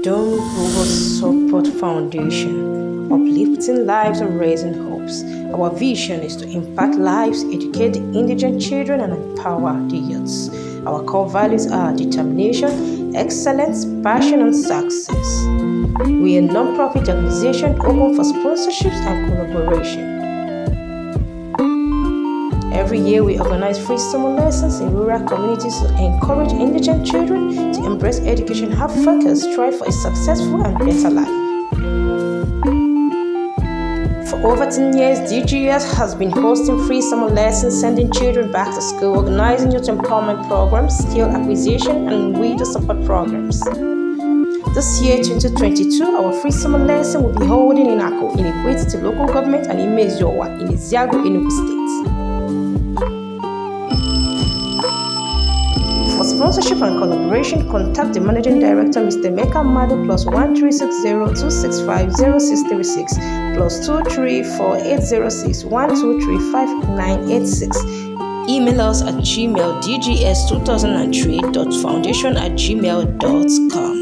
Dome Global Support Foundation, uplifting lives and raising hopes. Our vision is to impact lives, educate the indigent children, and empower the youths. Our core values are determination, excellence, passion, and success. We are a non-profit organization open for sponsorships and collaboration. Every year, we organize free summer lessons in rural communities to encourage indigent children to embrace education, have focus, strive for a successful and better life. For over 10 years, DGS has been hosting free summer lessons, sending children back to school, organizing youth empowerment programs, skill acquisition, and widow support programs. This year, 2022, our free summer lesson will be holding in Ako, in Etiti local government, and in Mezowa, in Iziago, Enugu State. For sponsorship and collaboration, contact the Managing Director, Mr. Meka Madu, +13602650636, +2348061235986. Email us at gmail.dgs2003.foundation@gmail.com.